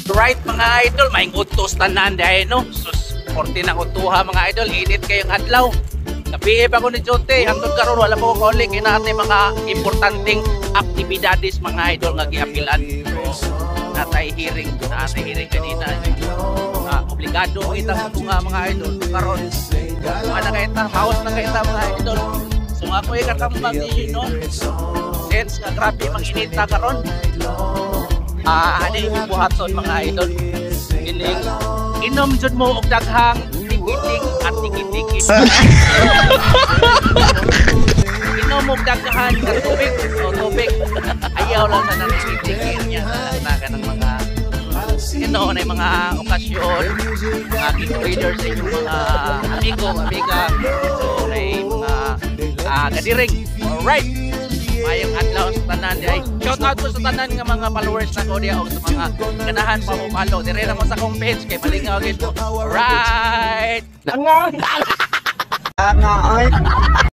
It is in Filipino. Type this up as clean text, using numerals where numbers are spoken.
Right mga idol, may utos tanan dahil no. Sus, 40 na utuha mga idol, init kayong adlaw. Nabiib ako ni Jote, hangtod karon wala po ko ulit natin mga importanteng aktibidades mga idol nga giapilan. So, natay hearing kanina. Obligado kita mga idol karon. Ano kaita, mouse na kaita mga idol. So ako ay katambag no. Sense nga grabe mag-init na karon. Ano yung buhaton mga idol? Ining inom jud mo og daghang tikitik at tikitiki. Inom og daghan nga tubig o tubig. Ayaw lang sa tikitiki niya na ng mga na mga okasyon, mga get-together sa inyong mga amiga. So may mga gadireng. Alright. Mayong adlaw sa tanan ay shout out ko sa tanan nga mga followers na ko diya o sa mga ganahan pa mo follow dire na mo sa akong page kay malingaw gid ko. Right.